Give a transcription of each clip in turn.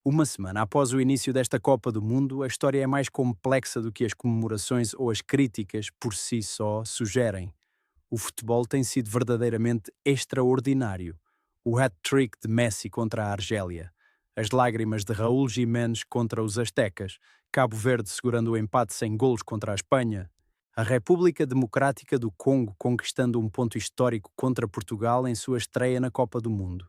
Uma semana após o início desta Copa do Mundo, a história é mais complexa do que as comemorações ou as críticas por si só sugerem. O futebol tem sido verdadeiramente extraordinário. O hat-trick de Messi contra a Argélia, as lágrimas de Raúl Jiménez contra os Aztecas, Cabo Verde segurando o empate sem golos contra a Espanha, a República Democrática do Congo conquistando um ponto histórico contra Portugal em sua estreia na Copa do Mundo.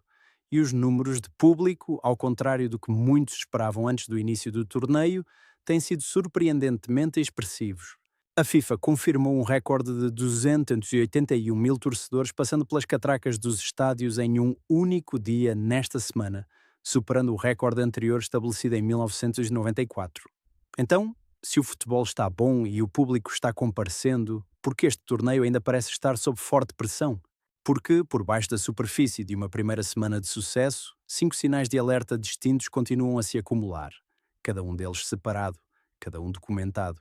E os números de público, ao contrário do que muitos esperavam antes do início do torneio, têm sido surpreendentemente expressivos. A FIFA confirmou um recorde de 281 mil torcedores passando pelas catracas dos estádios em um único dia nesta semana, superando o recorde anterior estabelecido em 1994. Então, se o futebol está bom e o público está comparecendo, por que este torneio ainda parece estar sob forte pressão? Porque, por baixo da superfície de uma primeira semana de sucesso, 5 sinais de alerta distintos continuam a se acumular, cada um deles separado, cada um documentado,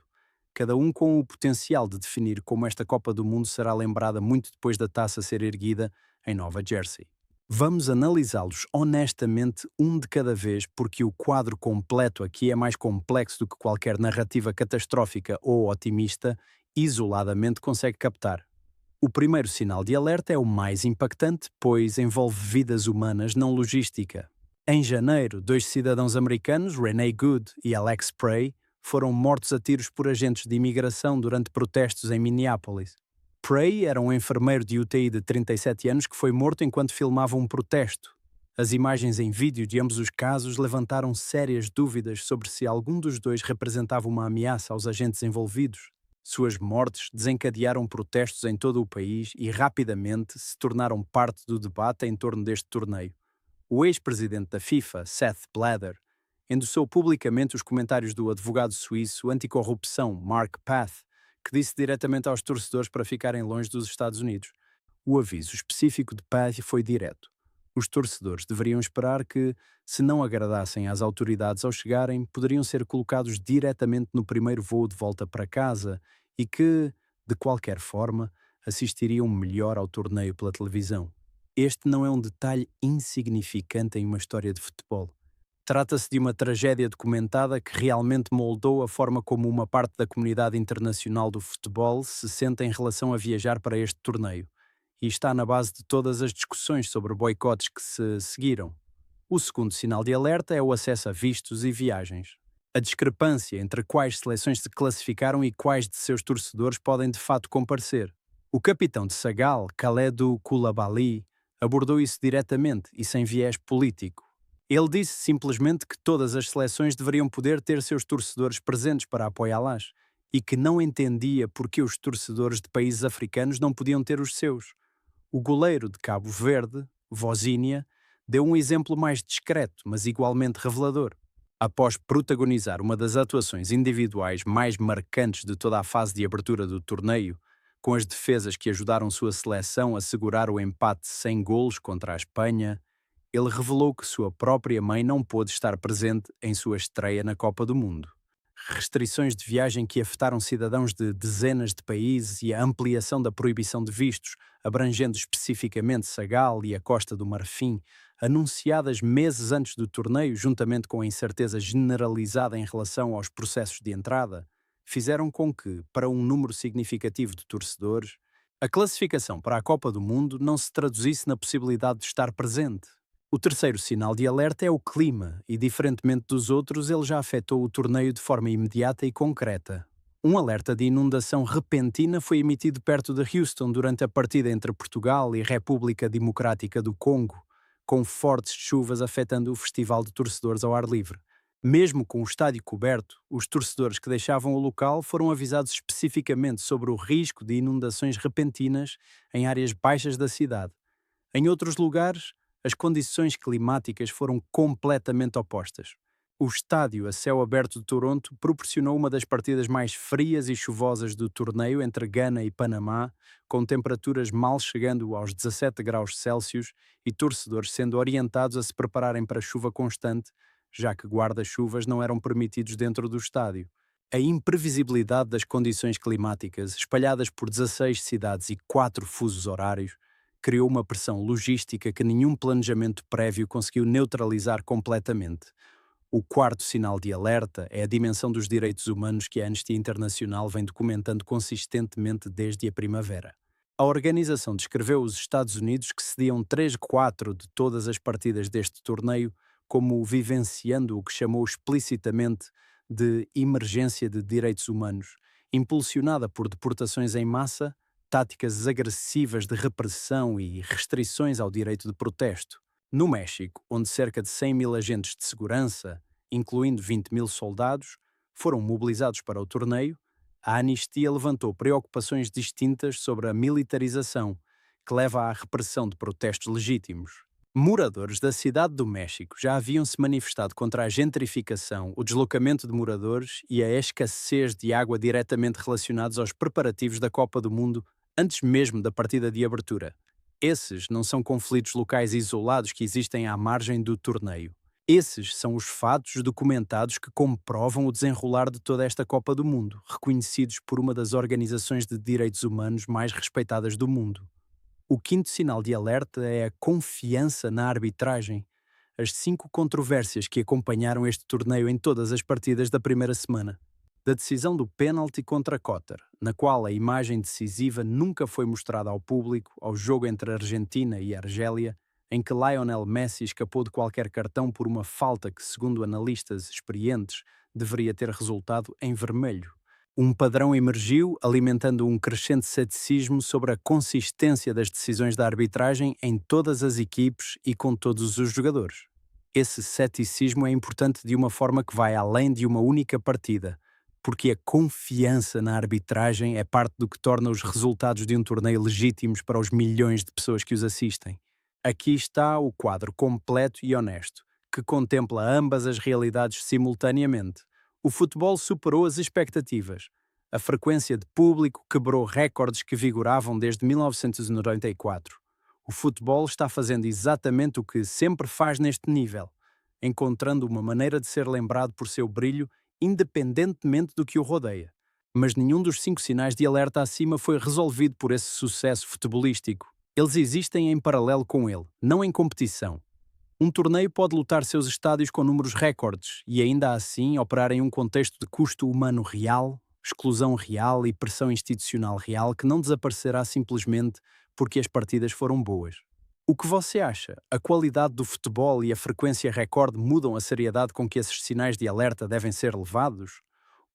cada um com o potencial de definir como esta Copa do Mundo será lembrada muito depois da taça ser erguida em Nova Jersey. Vamos analisá-los honestamente um de cada vez, porque o quadro completo aqui é mais complexo do que qualquer narrativa catastrófica ou otimista isoladamente consegue captar. O primeiro sinal de alerta é o mais impactante, pois envolve vidas humanas, não logística. Em janeiro, dois cidadãos americanos, Renee Good e Alex Prey, foram mortos a tiros por agentes de imigração durante protestos em Minneapolis. Prey era um enfermeiro de UTI de 37 anos que foi morto enquanto filmava um protesto. As imagens em vídeo de ambos os casos levantaram sérias dúvidas sobre se algum dos dois representava uma ameaça aos agentes envolvidos. Suas mortes desencadearam protestos em todo o país e rapidamente se tornaram parte do debate em torno deste torneio. O ex-presidente da FIFA, Seth Blatter, endossou publicamente os comentários do advogado suíço anticorrupção Mark Path, que disse diretamente aos torcedores para ficarem longe dos Estados Unidos. O aviso específico de Path foi direto. Os torcedores deveriam esperar que, se não agradassem às autoridades ao chegarem, poderiam ser colocados diretamente no primeiro voo de volta para casa e que, de qualquer forma, assistiriam melhor ao torneio pela televisão. Este não é um detalhe insignificante em uma história de futebol. Trata-se de uma tragédia documentada que realmente moldou a forma como uma parte da comunidade internacional do futebol se sente em relação a viajar para este torneio, e está na base de todas as discussões sobre boicotes que se seguiram. O segundo sinal de alerta é o acesso a vistos e viagens. A discrepância entre quais seleções se classificaram e quais de seus torcedores podem de fato comparecer. O capitão de Sagal, Khaledou Koulibaly, abordou isso diretamente e sem viés político. Ele disse simplesmente que todas as seleções deveriam poder ter seus torcedores presentes para apoiá-las e que não entendia por que os torcedores de países africanos não podiam ter os seus. O goleiro de Cabo Verde, Vozinha, deu um exemplo mais discreto, mas igualmente revelador. Após protagonizar uma das atuações individuais mais marcantes de toda a fase de abertura do torneio, com as defesas que ajudaram sua seleção a segurar o empate sem golos contra a Espanha, ele revelou que sua própria mãe não pôde estar presente em sua estreia na Copa do Mundo. Restrições de viagem que afetaram cidadãos de dezenas de países e a ampliação da proibição de vistos, abrangendo especificamente Sagal e a Costa do Marfim, anunciadas meses antes do torneio, juntamente com a incerteza generalizada em relação aos processos de entrada, fizeram com que, para um número significativo de torcedores, a classificação para a Copa do Mundo não se traduzisse na possibilidade de estar presente. O terceiro sinal de alerta é o clima, e diferentemente dos outros, ele já afetou o torneio de forma imediata e concreta. Um alerta de inundação repentina foi emitido perto de Houston durante a partida entre Portugal e República Democrática do Congo, com fortes chuvas afetando o festival de torcedores ao ar livre. Mesmo com o estádio coberto, os torcedores que deixavam o local foram avisados especificamente sobre o risco de inundações repentinas em áreas baixas da cidade. Em outros lugares, as condições climáticas foram completamente opostas. O estádio a céu aberto de Toronto proporcionou uma das partidas mais frias e chuvosas do torneio entre Gana e Panamá, com temperaturas mal chegando aos 17 graus Celsius e torcedores sendo orientados a se prepararem para chuva constante, já que guarda-chuvas não eram permitidos dentro do estádio. A imprevisibilidade das condições climáticas, espalhadas por 16 cidades e 4 fusos horários, criou uma pressão logística que nenhum planejamento prévio conseguiu neutralizar completamente. O quarto sinal de alerta é a dimensão dos direitos humanos que a Amnistia Internacional vem documentando consistentemente desde a primavera. A organização descreveu os Estados Unidos, que cediam 3/4 de todas as partidas deste torneio, como vivenciando o que chamou explicitamente de emergência de direitos humanos, impulsionada por deportações em massa, táticas agressivas de repressão e restrições ao direito de protesto. No México, onde cerca de 100 mil agentes de segurança, incluindo 20 mil soldados, foram mobilizados para o torneio, a Anistia levantou preocupações distintas sobre a militarização, que leva à repressão de protestos legítimos. Moradores da Cidade do México já haviam se manifestado contra a gentrificação, o deslocamento de moradores e a escassez de água diretamente relacionados aos preparativos da Copa do Mundo antes mesmo da partida de abertura. Esses não são conflitos locais isolados que existem à margem do torneio. Esses são os fatos documentados que comprovam o desenrolar de toda esta Copa do Mundo, reconhecidos por uma das organizações de direitos humanos mais respeitadas do mundo. O quinto sinal de alerta é a confiança na arbitragem. As 5 controvérsias que acompanharam este torneio em todas as partidas da primeira semana. Da decisão do pênalti contra Qatar, na qual a imagem decisiva nunca foi mostrada ao público, ao jogo entre Argentina e Argélia, em que Lionel Messi escapou de qualquer cartão por uma falta que, segundo analistas experientes, deveria ter resultado em vermelho. Um padrão emergiu, alimentando um crescente ceticismo sobre a consistência das decisões da arbitragem em todas as equipes e com todos os jogadores. Esse ceticismo é importante de uma forma que vai além de uma única partida, porque a confiança na arbitragem é parte do que torna os resultados de um torneio legítimos para os milhões de pessoas que os assistem. Aqui está o quadro completo e honesto, que contempla ambas as realidades simultaneamente. O futebol superou as expectativas. A frequência de público quebrou recordes que vigoravam desde 1994. O futebol está fazendo exatamente o que sempre faz neste nível, encontrando uma maneira de ser lembrado por seu brilho independentemente do que o rodeia. Mas nenhum dos 5 sinais de alerta acima foi resolvido por esse sucesso futebolístico. Eles existem em paralelo com ele, não em competição. Um torneio pode lotar seus estádios com números recordes e ainda assim operar em um contexto de custo humano real, exclusão real e pressão institucional real que não desaparecerá simplesmente porque as partidas foram boas. O que você acha? A qualidade do futebol e a frequência recorde mudam a seriedade com que esses sinais de alerta devem ser levados?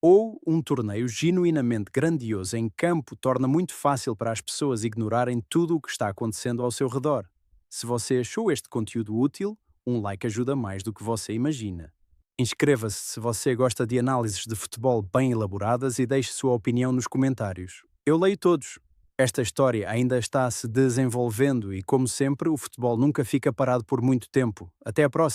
Ou um torneio genuinamente grandioso em campo torna muito fácil para as pessoas ignorarem tudo o que está acontecendo ao seu redor? Se você achou este conteúdo útil, um like ajuda mais do que você imagina. Inscreva-se se você gosta de análises de futebol bem elaboradas e deixe sua opinião nos comentários. Eu leio todos. Esta história ainda está se desenvolvendo e, como sempre, o futebol nunca fica parado por muito tempo. Até a próxima!